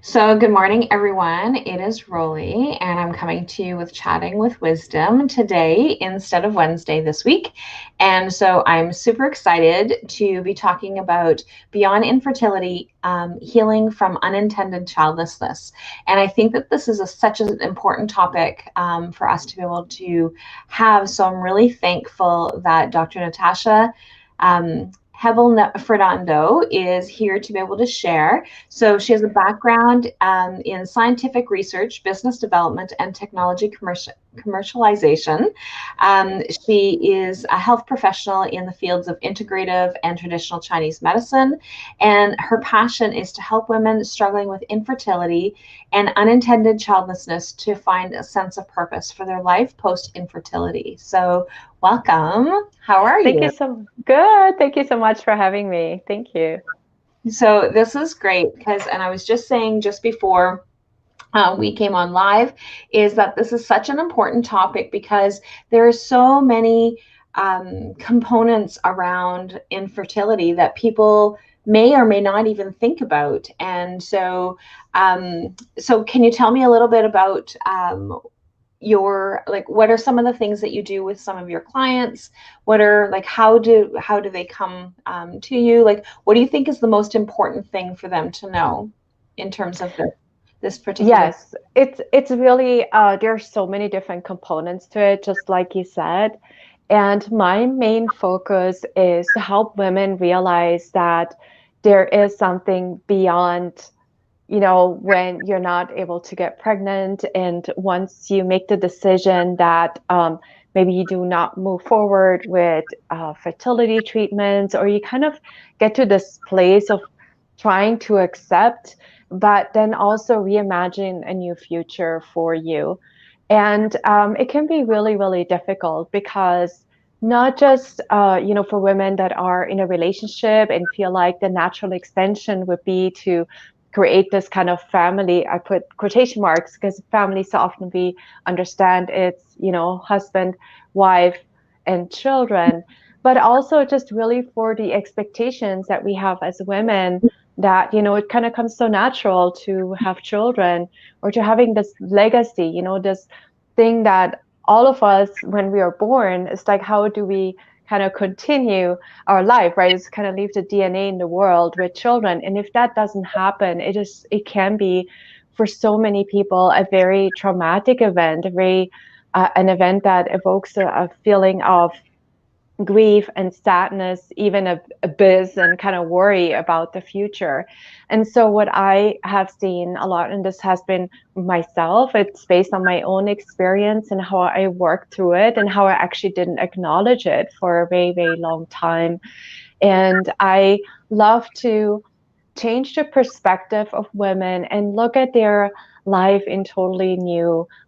So, good morning, everyone. It is Rollie, and I'm coming to you with Chatting with Wisdom today instead of Wednesday this week. And so, I'm super excited to be talking about beyond infertility, healing from unintended childlessness. And I think that this is such an important topic for us to be able to have. So, I'm really thankful that Dr. Natascha Hebell-Fernando is here to be able to share. So she has a background in scientific research, business development, and technology commercialization. She is a health professional in the fields of integrative and traditional Chinese medicine, and her passion is to help women struggling with infertility and unintended childlessness to find a sense of purpose for their life post-infertility. So welcome. How are Thank you? you so good. Thank you so much for having me. Thank you. So this is great because, and I was just saying just before we came on live, is that this is such an important topic because there are so many components around infertility that people may or may not even think about. And so can you tell me a little bit about your, like, what are some of the things that you do with some of your clients? What are, like, how do they come to you? Like, what do you think is the most important thing for them to know in terms of this particular? Yes, it's really there's so many different components to it, just like you said. And my main focus is to help women realize that there is something beyond, when you're not able to get pregnant, and once you make the decision that maybe you do not move forward with fertility treatments, or you kind of get to this place of trying to accept, but then also reimagine a new future for you. And it can be really, really difficult because not just for women that are in a relationship and feel like the natural extension would be to create this kind of family. I put quotation marks because family, so often we understand it's, husband, wife, and children, but also just really for the expectations that we have as women, that, it kind of comes so natural to have children, or to having this legacy, this thing that all of us, when we are born, it's like, how do we kind of continue our life, right? It's kind of leave the DNA in the world with children. And if that doesn't happen, it can be for so many people a very traumatic event, an event that evokes a feeling of grief and sadness, even a biz and kind of worry about the future. And so what I have seen a lot, and this has been myself, it's based on my own experience and how I worked through it, and how I actually didn't acknowledge it for a very, very long time. And I love to change the perspective of women and look at their life in totally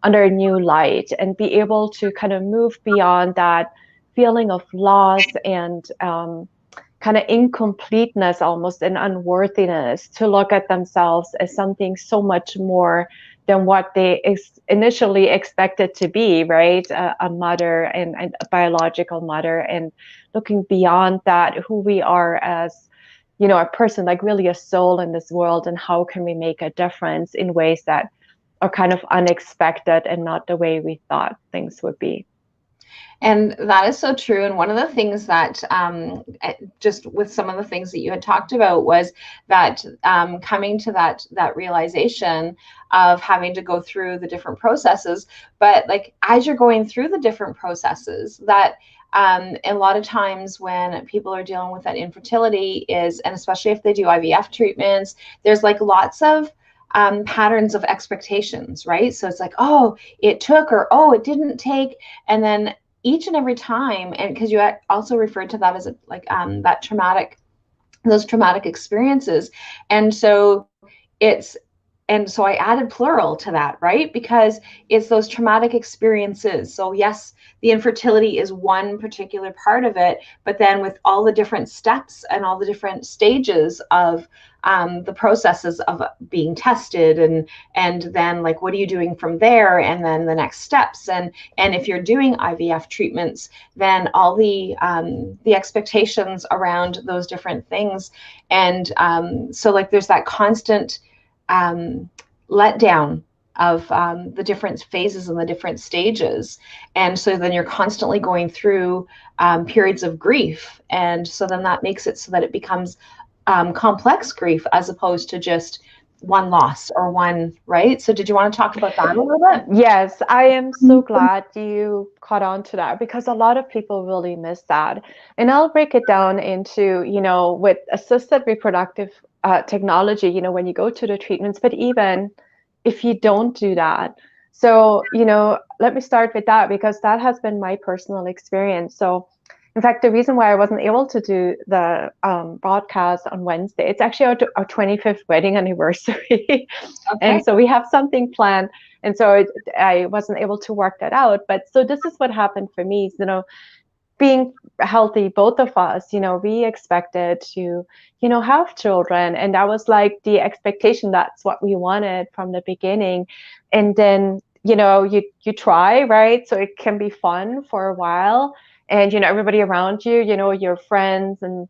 under a new light, and be able to kind of move beyond that feeling of loss and kind of incompleteness, almost, and unworthiness, to look at themselves as something so much more than what they initially expected to be, right? A mother, and a biological mother, and looking beyond that, who we are as, a person, like really a soul in this world, and how can we make a difference in ways that are kind of unexpected and not the way we thought things would be. And that is so true. And one of the things that, just with some of the things that you had talked about, was that coming to that realization of having to go through the different processes. But like, as you're going through the different processes, that a lot of times when people are dealing with that infertility and especially if they do IVF treatments, there's like lots of patterns of expectations, right? So it's like, oh, it took, or oh, it didn't take. And then each and every time, and because you also referred to that as those traumatic experiences, and so it's and so I added plural to that, right? Because it's those traumatic experiences. So yes, the infertility is one particular part of it, but then with all the different steps and all the different stages of the processes of being tested, and then, like, what are you doing from there, and then the next steps, and if you're doing IVF treatments, then all the expectations around those different things, and so, like, there's that constant let down of the different phases and the different stages. And so then you're constantly going through periods of grief. And so then that makes it so that it becomes complex grief as opposed to just one loss or one, right? So did you want to talk about that a little bit? Yes, I am so glad you caught on to that because a lot of people really miss that. And I'll break it down into, with assisted reproductive technology, when you go to the treatments, but even if you don't do that. So, let me start with that because that has been my personal experience. So, in fact, the reason why I wasn't able to do the broadcast on Wednesday, it's actually our 25th wedding anniversary. And so we have something planned. And so I wasn't able to work that out. But so this is what happened for me, being healthy, both of us, we expected to, have children. And that was like the expectation. That's what we wanted from the beginning. And then, you try, right? So it can be fun for a while. And, everybody around you, your friends and,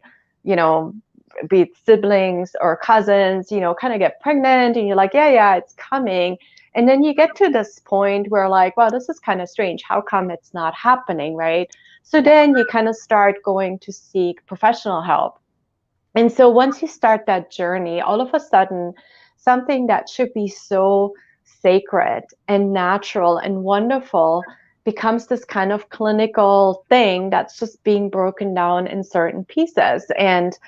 be it siblings or cousins, kind of get pregnant and you're like, yeah, it's coming. And then you get to this point where like, wow, this is kind of strange. How come it's not happening, right? So then you kind of start going to seek professional help. And so once you start that journey, all of a sudden, something that should be so sacred and natural and wonderful becomes this kind of clinical thing that's just being broken down in certain pieces. And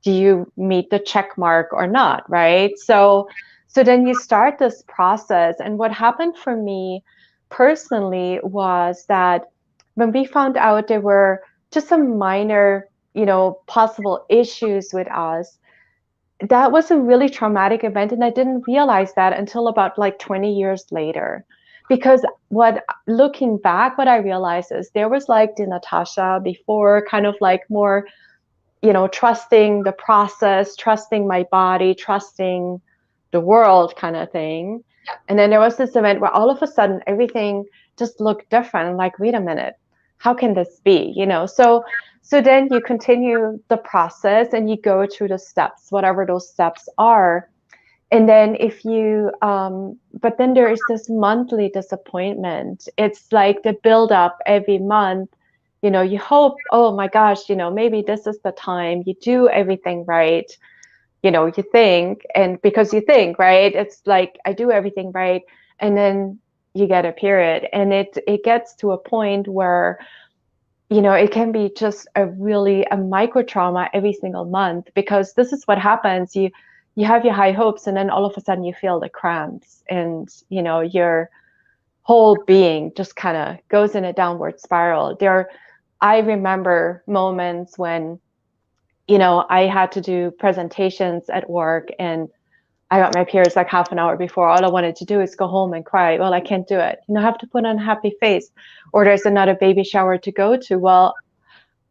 do you meet the check mark or not, right? So then you start this process. And what happened for me personally was that when we found out there were just some minor, possible issues with us, that was a really traumatic event. And I didn't realize that until about like 20 years later. Because looking back, what I realized is there was like the Natascha before, kind of like more, trusting the process, trusting my body, trusting the world kind of thing. And then there was this event where all of a sudden everything just looked different. I'm like, wait a minute, how can this be? So then you continue the process and you go through the steps, whatever those steps are. And then but then there is this monthly disappointment. It's like the build up every month. You hope, oh my gosh, maybe this is the time you do everything right. You think, and because you think, right, it's like I do everything right. And then you get a period and it gets to a point where, it can be just a micro trauma every single month, because this is what happens. You have your high hopes and then all of a sudden you feel the cramps and, your whole being just kind of goes in a downward spiral. I remember moments when, I had to do presentations at work and I got my periods like half an hour before. All I wanted to do is go home and cry. Well, I can't do it. I have to put on a happy face. Or there's another baby shower to go to. Well,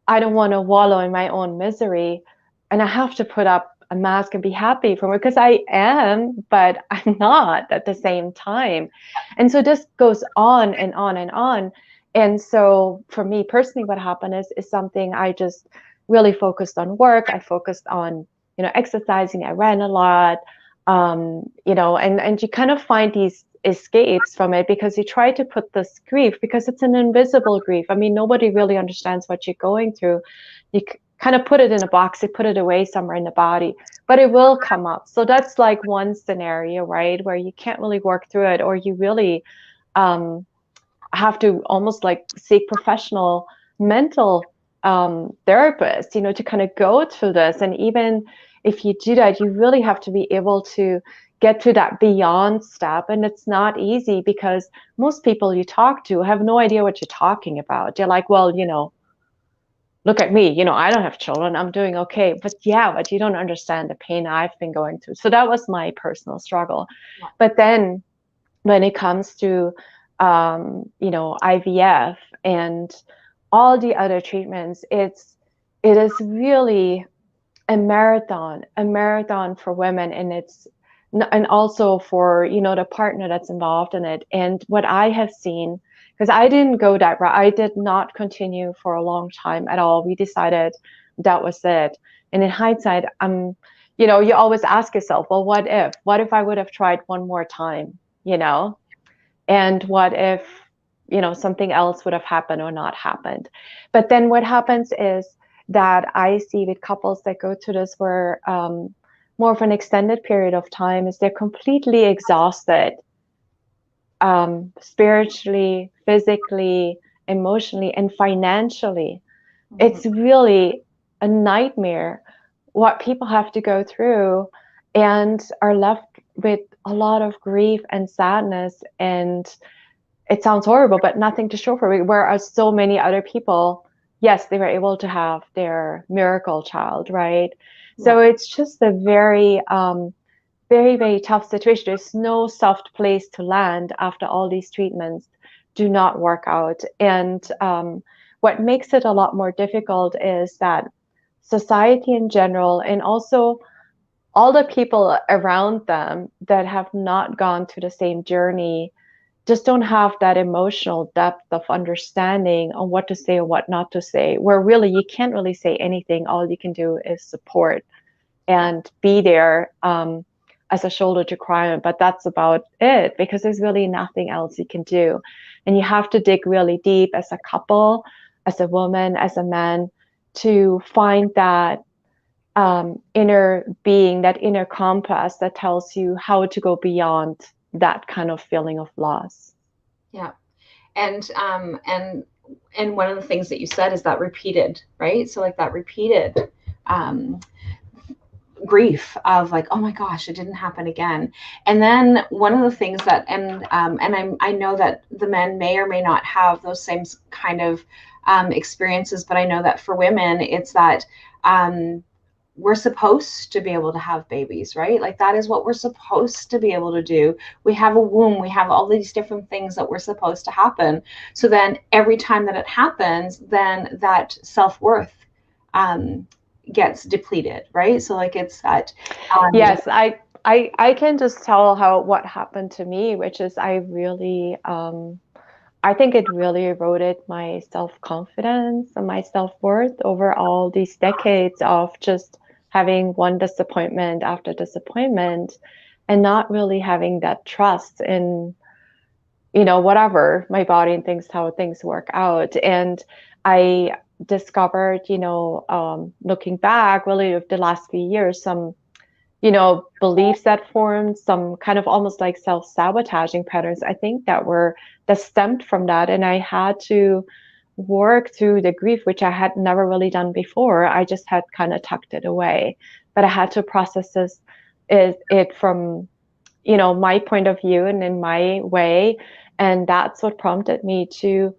I don't want to wallow in my own misery. And I have to put up a mask and be happy for me because I am, but I'm not at the same time. And so this goes on and on and on. And so for me personally, what happened is something I just really focused on work. I focused on, exercising. I ran a lot. And you kind of find these escapes from it because you try to put this grief, because it's an invisible grief. I mean, nobody really understands what you're going through. You kind of put it in a box, you put it away somewhere in the body, but it will come up. So that's like one scenario, right, where you can't really work through it, or you really have to almost like seek professional mental therapists, to kind of go through this. And even if you do that, you really have to be able to get to that beyond step. And it's not easy because most people you talk to have no idea what you're talking about. They're like, well, look at me, I don't have children, I'm doing okay. But you don't understand the pain I've been going through. So that was my personal struggle. Yeah. But then when it comes to, IVF and all the other treatments, it is really a marathon for women, and also for, the partner that's involved in it. And what I have seen, because I didn't go that route, I did not continue for a long time at all. We decided that was it. And in hindsight, you always ask yourself, well, what if I would have tried one more time, and what if, something else would have happened or not happened. But then what happens is that I see with couples that go to this for more of an extended period of time is they're completely exhausted, spiritually, physically, emotionally, and financially. It's really a nightmare what people have to go through, and are left with a lot of grief and sadness, and it sounds horrible, but nothing to show for it. Whereas so many other people, yes, they were able to have their miracle child, right? Yeah. So it's just a very, very, very tough situation. There's no soft place to land after all these treatments do not work out. And what makes it a lot more difficult is that society in general, and also all the people around them that have not gone through the same journey, just don't have that emotional depth of understanding on what to say or what not to say, where really you can't really say anything. All you can do is support and be there, as a shoulder to cry on, but that's about it, because there's really nothing else you can do. And you have to dig really deep as a couple, as a woman, as a man, to find that inner being, that inner compass that tells you how to go beyond that kind of feeling of loss. Yeah. And one of the things that you said is that repeated, right? So like that repeated grief of like, oh my gosh, it didn't happen again. And then one of the things that, and I know that the men may or may not have those same kind of experiences, but I know that for women, it's that we're supposed to be able to have babies, right? Like that is what we're supposed to be able to do. We have a womb, we have all these different things that we're supposed to happen. So then every time that it happens, then that self-worth gets depleted, right? So like it's that yes, I can just tell what happened to me, which is I really I think it really eroded my self-confidence and my self-worth over all these decades of just having one disappointment after disappointment, and not really having that trust in, whatever my body and things, how things work out. And I discovered, looking back really of the last few years, some, beliefs that formed, some kind of almost like self-sabotaging patterns, I think that stemmed from that. And I had to work through the grief, which I had never really done before. I just had kind of tucked it away, but I had to process it from, my point of view and in my way. And that's what prompted me to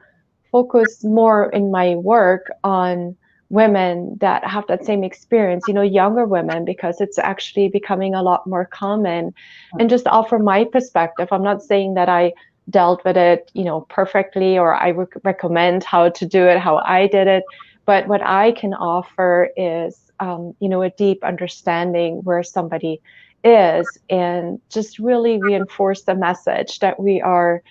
focus more in my work on women that have that same experience, younger women, because it's actually becoming a lot more common. And just offer my perspective. I'm not saying that I dealt with it, perfectly, or I recommend how to do it, how I did it. But what I can offer is, a deep understanding where somebody is, and just really reinforce the message that we are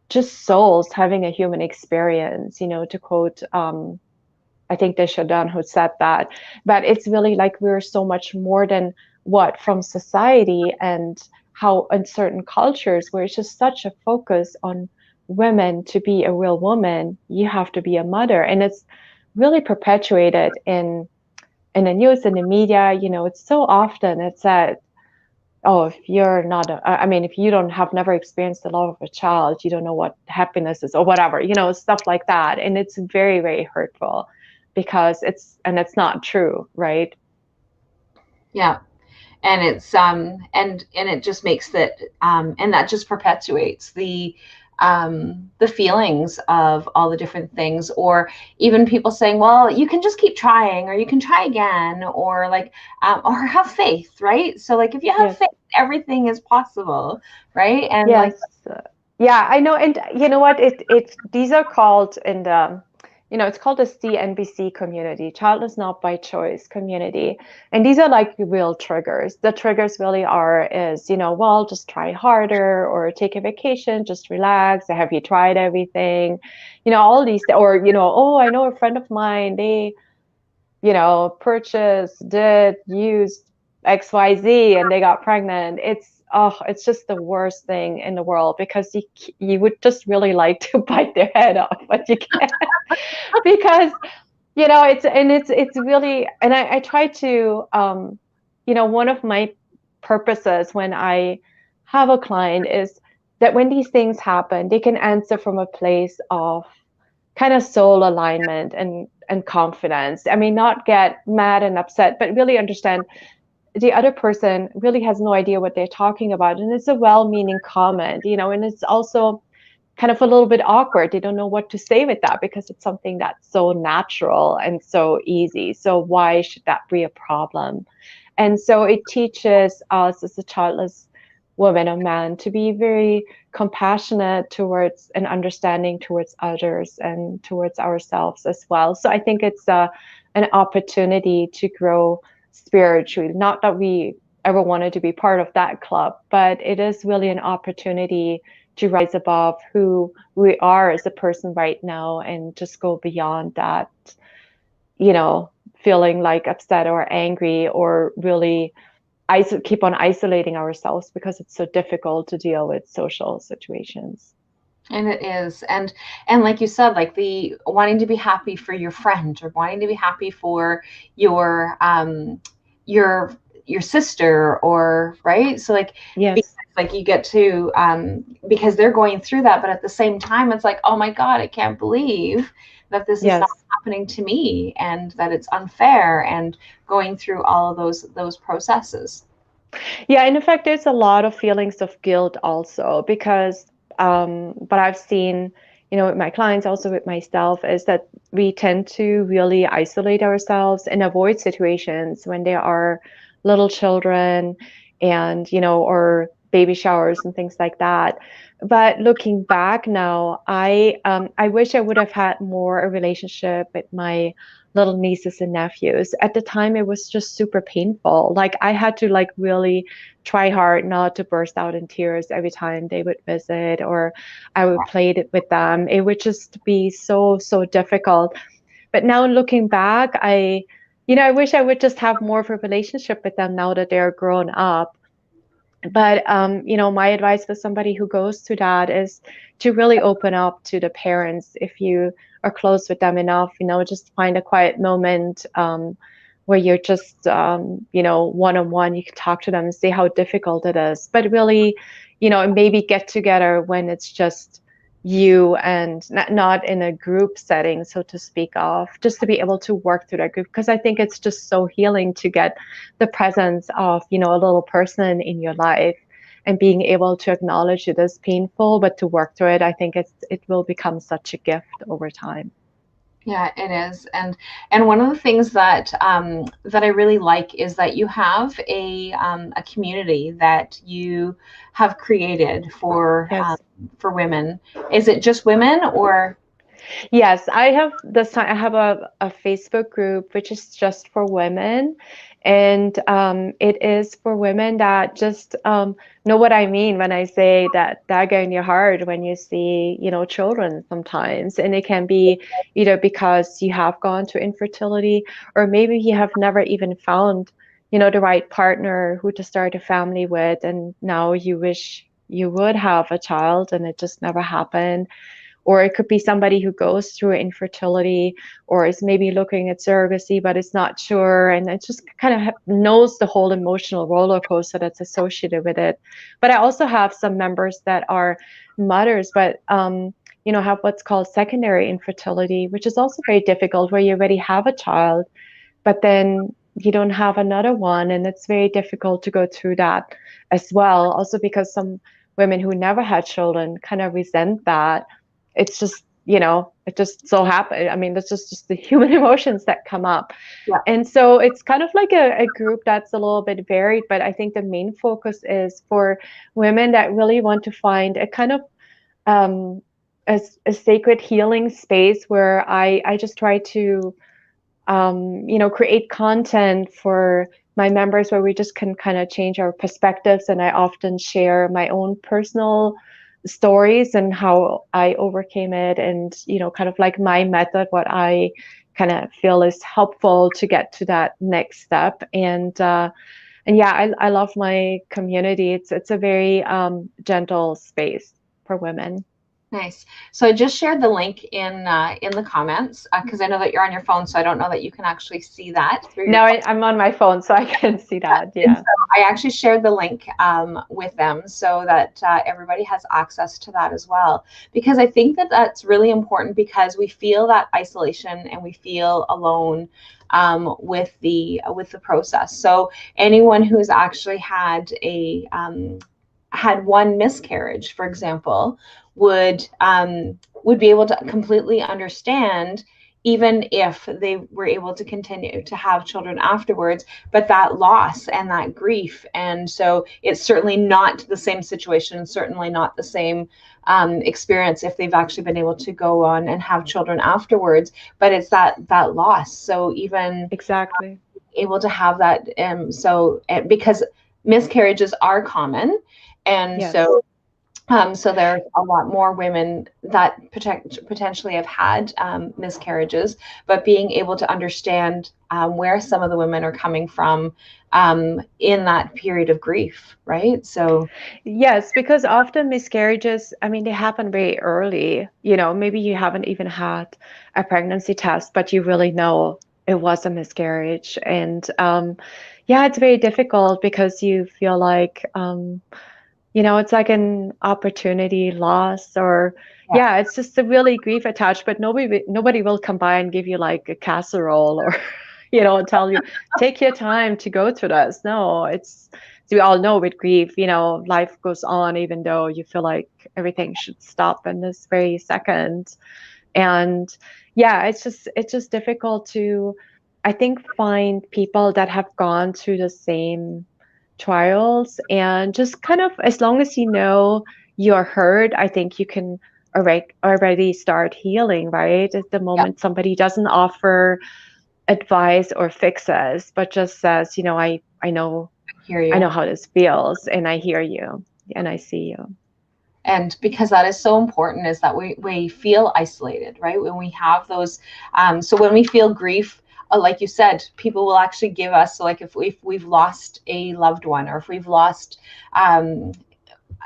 just souls having a human experience, to quote, I think they shut down who said that, but it's really like we're so much more than what from society, and how in certain cultures where it's just such a focus on women, to be a real woman, you have to be a mother. And it's really perpetuated in the news, in the media, it's so often it's said, oh, if you're not, if you don't have never experienced the love of a child, you don't know what happiness is, or whatever, stuff like that. And it's very, very hurtful, because it's not true, right? yeah. And it's and it just makes that and that just perpetuates the feelings of all the different things, or even people saying, well, you can just keep trying, or you can try again, or like or have faith, right? So like if you have Yes. faith, everything is possible, right? And Yes. like Yeah, I know. And you know what? These are called in the, it's called the CNBC community, childless not by choice community. And these are like real triggers. The triggers really is, well, just try harder, or take a vacation, just relax. Have you tried everything? All these, or, oh, I know a friend of mine, they, purchased, used XYZ and they got pregnant. It's just the worst thing in the world because you would just really like to bite their head off, but you can't because it's really, and I try to one of my purposes when I have a client is that when these things happen, they can answer from a place of kind of soul alignment and confidence. I mean, not get mad and upset, but really understand the other person really has no idea what they're talking about. And it's a well-meaning comment, and it's also kind of a little bit awkward. They don't know what to say with that because it's something that's so natural and so easy. So why should that be a problem? And so it teaches us as a childless woman or man to be very compassionate towards and understanding towards others and towards ourselves as well. So I think it's an opportunity to grow spiritually. Not that we ever wanted to be part of that club, but it is really an opportunity to rise above who we are as a person right now and just go beyond that, feeling like upset or angry or really keep on isolating ourselves because it's so difficult to deal with social situations. And it is. And like you said, like the wanting to be happy for your friend or wanting to be happy for your your your sister, or right. So like, Yes. like you get to because they're going through that, but at the same time it's like, oh my God, I can't believe that this is not Yes. happening to me, and that it's unfair, and going through all of those processes. Yeah, and in fact, there's a lot of feelings of guilt also because, but I've seen, with my clients, also with myself, is that we tend to really isolate ourselves and avoid situations when there are little children and, or baby showers and things like that. But looking back now, I wish I would have had more a relationship with my little nieces and nephews. At the time, it was just super painful. Like I had to like really try hard not to burst out in tears every time they would visit or I would play it with them. It would just be so, so difficult. But now looking back, I wish I would just have more of a relationship with them now that they're grown up. But my advice for somebody who goes to that is to really open up to the parents if you are close with them enough. Just find a quiet moment where you're just one on one. You can talk to them and see how difficult it is. But really, maybe get together when it's just you and not in a group setting, so to speak, of just to be able to work through that group, because I think it's just so healing to get the presence of a little person in your life and being able to acknowledge it is painful, but to work through it. I think it will become such a gift over time. Yeah, it is. And one of the things that that I really like is that you have a community that you have created Yes. for women. Is it just women, or? Yes, I have a Facebook group which is just for women, and it is for women that just know what I mean when I say that dagger in your heart when you see, children sometimes, and it can be either because you have gone through infertility or maybe you have never even found, the right partner who to start a family with, and now you wish you would have a child and it just never happened, or it could be somebody who goes through infertility or is maybe looking at surrogacy but is not sure, and it just kind of knows the whole emotional roller coaster that's associated with it. But I also have some members that are mothers, but have what's called secondary infertility, which is also very difficult, where you already have a child but then you don't have another one, and it's very difficult to go through that as well, also because some women who never had children kind of resent that. It's just, it just so happened. I mean, that's just the human emotions that come up. Yeah. And so it's kind of like a group that's a little bit varied, but I think the main focus is for women that really want to find a kind of um, a sacred healing space where I just try to create content for my members where we just can kind of change our perspectives. And I often share my own personal stories and how I overcame it, and, kind of like my method, what I kind of feel is helpful to get to that next step. And And yeah, I love my community. It's a very gentle space for women. Nice. So I just shared the link in the comments because I know that you're on your phone, so I don't know that you can actually see that through your Now I'm on my phone, so I can see that. And Yeah. so I actually shared the link with them so that everybody has access to that as well. Because I think that that's really important because we feel that isolation and we feel alone with the process. So anyone who's actually had one miscarriage, for example, would be able to completely understand even if they were able to continue to have children afterwards, but that loss and that grief. And so it's certainly not the same situation, certainly not the same experience if they've actually been able to go on and have children afterwards, but it's that loss. So even Exactly. able to have that, because miscarriages are common, and Yes. so there are a lot more women that potentially have had miscarriages, but being able to understand where some of the women are coming from in that period of grief, right? So, Yes, because often miscarriages, I mean, they happen very early. Maybe you haven't even had a pregnancy test, but you really know it was a miscarriage. And yeah, it's very difficult because you feel like, it's like an opportunity loss or yeah, yeah, it's just a really grief attached, but nobody will come by and give you like a casserole or tell you take your time to go through this. No, it's we all know with grief, life goes on even though you feel like everything should stop in this very second. And yeah, it's just difficult to, I think, find people that have gone through the same trials and just kind of as long as you're heard, I think you can already start healing, right? At the yeah, moment somebody doesn't offer advice or fixes, but just says, I hear I know you. how this feels and I hear you and I see you. And because that is so important, is that we feel isolated, right? When we have those, so when we feel grief, like you said, people will actually give us, so like if we've lost a loved one, or if we've lost um,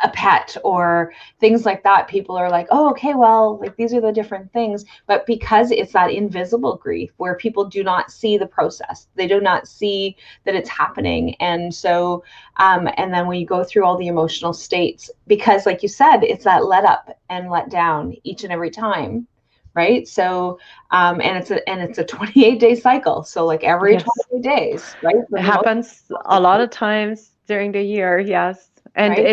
a pet or things like that, people are like, oh, okay, well, like these are the different things. But because it's that invisible grief where people do not see the process, they do not see that it's happening. And so and then when you go through all the emotional states, because like you said, it's that let up and let down each and every time, right? So and it's a 28-day cycle, so like every Yes. 28 days, right? So It the most, happens a lot of times during the year, yes. And right,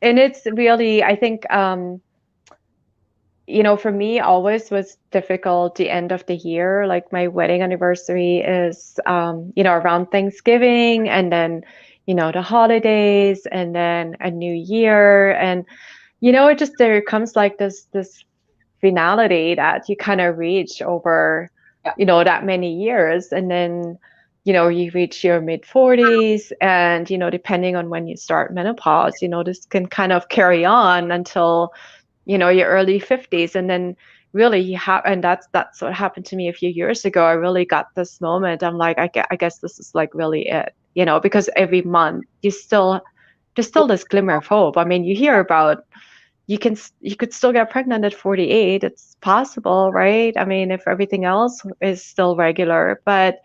it's really, I think, for me, always was difficult the end of the year. Like my wedding anniversary is, around Thanksgiving and then, the holidays and then a new year. And, it just, there comes like this finality that you kind of reach over, yeah, that many years. And then, you reach your mid 40s and, depending on when you start menopause, this can kind of carry on until your early 50s. And then really you have, and that's what happened to me a few years ago. I really got this moment. I'm like, I guess this is like really it, because every month there's still this glimmer of hope. I mean, you hear about you could still get pregnant at 48. It's possible, right? I mean, if everything else is still regular. But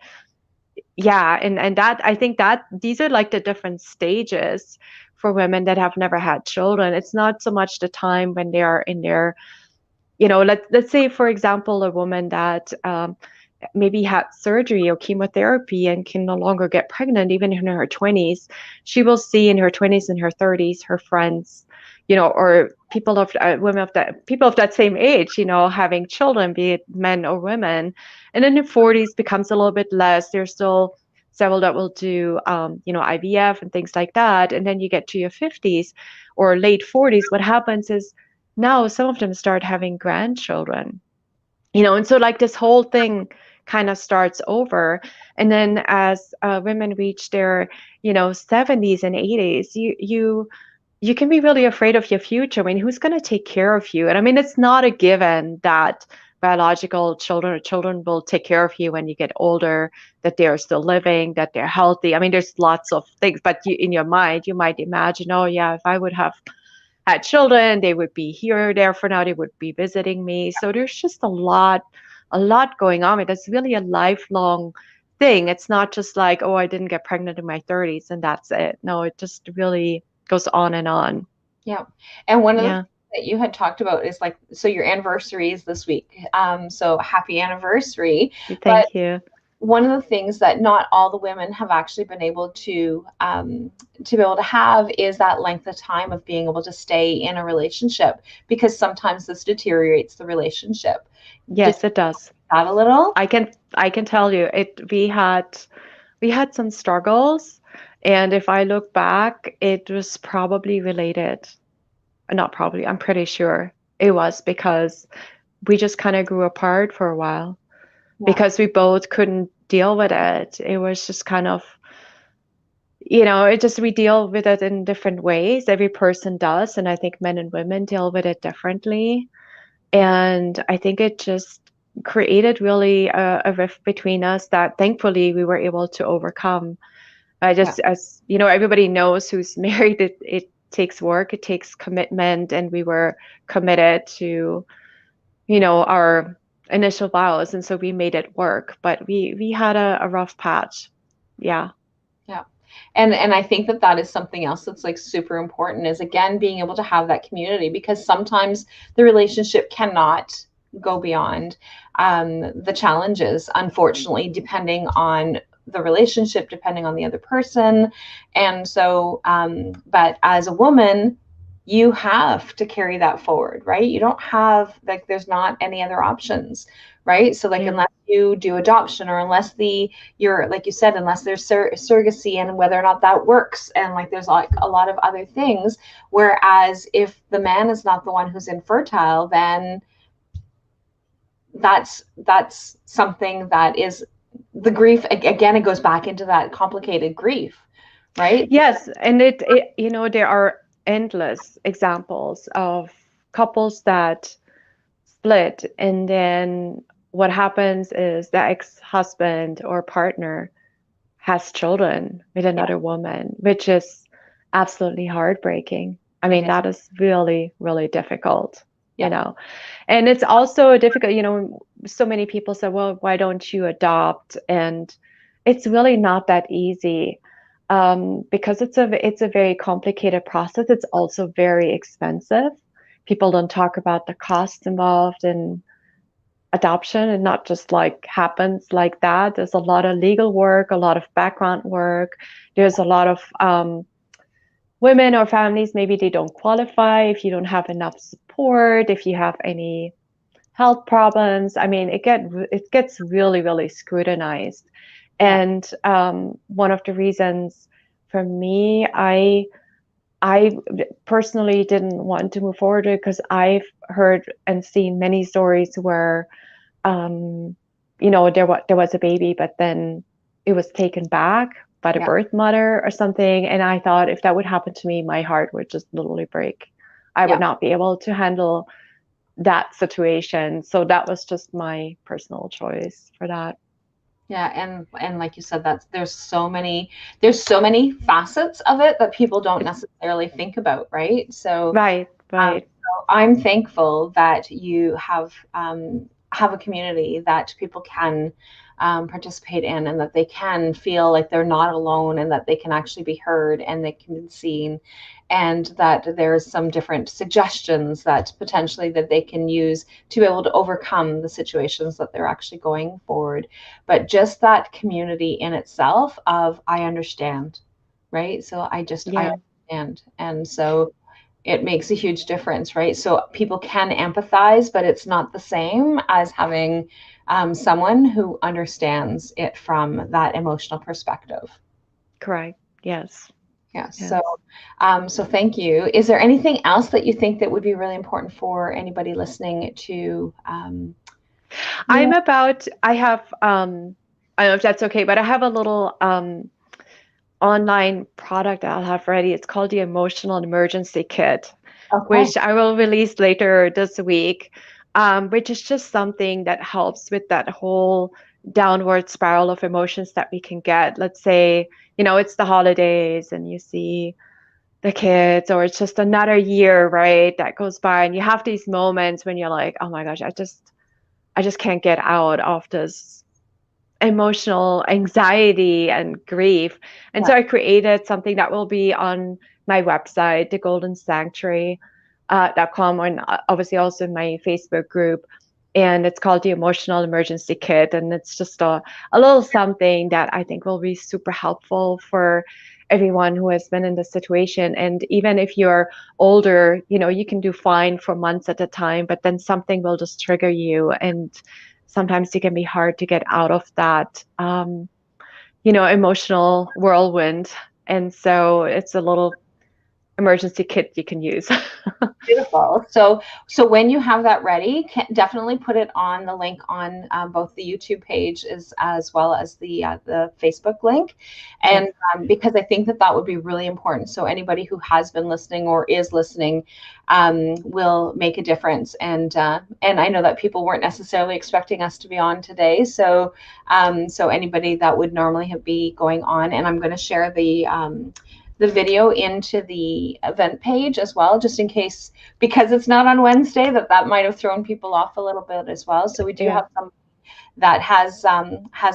yeah, and that, I think that these are like the different stages for women that have never had children. It's not so much the time when they are in their, let's say, for example, a woman that maybe had surgery or chemotherapy and can no longer get pregnant even in her 20s. She will see in her 20s and her 30s her friends, or people of women of that people of that same age, having children, be it men or women. And in the 40s becomes a little bit less. There's still several that will do IVF and things like that. And then you get to your 50s or late 40s. What happens is now some of them start having grandchildren, and so like this whole thing kind of starts over. And then as women reach their 70s and 80s, you can be really afraid of your future. I mean, who's going to take care of you? And I mean, it's not a given that biological children or children will take care of you when you get older, that they're still living, that they're healthy. I mean, there's lots of things, but in your mind, you might imagine, oh, yeah, if I would have had children, they would be here or there for now, they would be visiting me. So there's just a lot going on. It's really a lifelong thing. It's not just like, oh, I didn't get pregnant in my 30s and that's it. No, it just really goes on and on. Yeah. And one of the Yeah. things that you had talked about is like, so your anniversary is this week. So happy anniversary. But Thank you. one of the things that not all the women have actually been able to be able to have is that length of time of being able to stay in a relationship, because sometimes this deteriorates the relationship. Yes, it does. That a little? I can tell you we had some struggles, and if I look back, it was probably related. Not probably, I'm pretty sure it was because we just kind of grew apart for a while Yeah. because we both couldn't deal with it. It was just kind of, we deal with it in different ways. Every person does, and I think men and women deal with it differently. And I think it just created really a rift between us that thankfully we were able to overcome. I Yeah. just, as you know, everybody knows who's married, it takes work, it takes commitment, and we were committed to, our initial vows, and so we made it work. But we had a rough patch. Yeah. Yeah. And I think that is something else that's like super important, is again being able to have that community, because sometimes the relationship cannot go beyond the challenges, unfortunately, depending on the relationship, depending on the other person. And so but as a woman, you have to carry that forward, right? You don't have, like, there's not any other options, right? So like, Yeah. unless you do adoption, or unless you're, like you said, unless there's surrogacy, and whether or not that works, and like there's like a lot of other things. Whereas if the man is not the one who's infertile, then that's something that is the grief. Again, it goes back into that complicated grief, right? Yes, and there are endless examples of couples that split, and then what happens is the ex-husband or partner has children with Yeah, another woman, which is absolutely heartbreaking. I it mean, is. that is really, really difficult, you Yeah, know. And it's also difficult, so many people say, well, why don't you adopt? And it's really not that easy, because it's a very complicated process. It's also very expensive. People don't talk about the costs involved in adoption, and not just like happens like that. There's a lot of legal work, a lot of background work. There's a lot of women or families, maybe they don't qualify if you don't have enough support, if you have any health problems. I mean, it gets really, really scrutinized. yeah, And one of the reasons for me, I personally didn't want to move forward because I've heard and seen many stories where there was a baby, but then it was taken back by the yeah, birth mother or something. And I thought if that would happen to me, my heart would just literally break. I would yeah. not be able to handle that situation. So that was just my personal choice for that. Yeah, and like you said, that there's so many facets of it that people don't necessarily think about, right? So Right, right. so I'm thankful that you have a community that people can participate in, and that they can feel like they're not alone, and that they can actually be heard, and they can be seen, and that there's some different suggestions that potentially that they can use to be able to overcome the situations that they're actually going forward. But just that community in itself of, I understand, right? So I Yeah, understand. And so it makes a huge difference, right? So people can empathize, but it's not the same as having someone who understands it from that emotional perspective. correct. Yes, Yeah. yes. So thank you. Is there anything else that you think that would be really important for anybody listening to? Yeah. I have, I don't know if that's okay, but I have a little online product I'll have ready. It's called the Emotional Emergency Kit, Okay. which I will release later this week. which is just something that helps with that whole downward spiral of emotions that we can get. Let's say, it's the holidays and you see the kids, or it's just another year, right, that goes by, and you have these moments when you're like, oh my gosh, I just can't get out of this emotional anxiety and grief. And Yeah. so I created something that will be on my website, the Golden Sanctuary .com, and obviously also in my Facebook group. And it's called the Emotional Emergency Kit. And it's just a little something that I think will be super helpful for everyone who has been in this situation. And even if you're older, you can do fine for months at a time, but then something will just trigger you. And sometimes it can be hard to get out of that, emotional whirlwind. And so it's a little emergency kit you can use. Beautiful. So when you have that ready, definitely put it on the link on both the YouTube page as well as the Facebook link, and because I think that would be really important. So anybody who has been listening or is listening will make a difference. And I know that people weren't necessarily expecting us to be on today. So so anybody that would normally be going on, and I'm going to share the video into the event page as well, just in case, because it's not on Wednesday, that might have thrown people off a little bit as well. So we do have some that has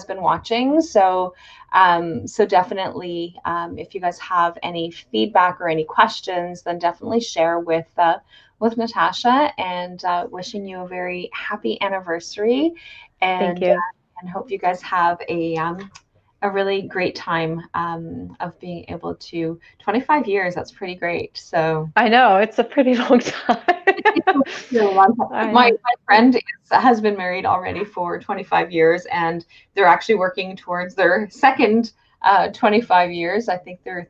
been watching. So so definitely, if you guys have any feedback or any questions, then definitely share with Natascha, and wishing you a very happy anniversary, Thank and you. and hope you guys have a really great time of being able to 25 years. That's pretty great. So I know it's a pretty long time. my friend has been married already for 25 years, and they're actually working towards their second 25 years. I think they're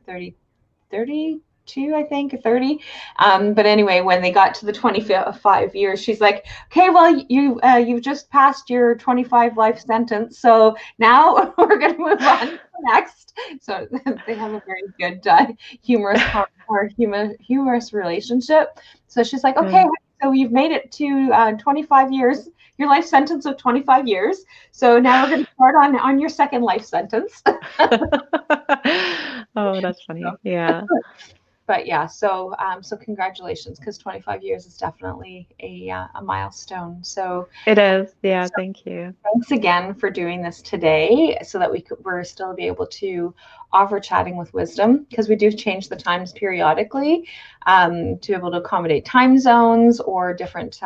32, I think 30. But anyway, when they got to the 25 years, she's like, okay, well, you've just passed your 25 life sentence, so now we're going to move on to the next. So they have a very good humorous relationship. So she's like, okay, so you've made it to 25 years, your life sentence of 25 years. So now we're going to start on your second life sentence. Oh, that's funny. Yeah. But yeah, so so congratulations, because 25 years is definitely a milestone. So It is. Yeah, thank you. thanks again for doing this today, so that we're still be able to offer chatting with wisdom, because we do change the times periodically to be able to accommodate time zones or different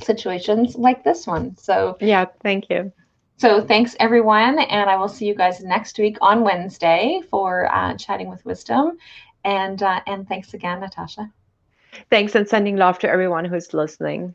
situations like this one. So Yeah, thank you. so thanks everyone, and I will see you guys next week on Wednesday for chatting with wisdom. And thanks again, Natascha. Thanks, and sending love to everyone who's listening.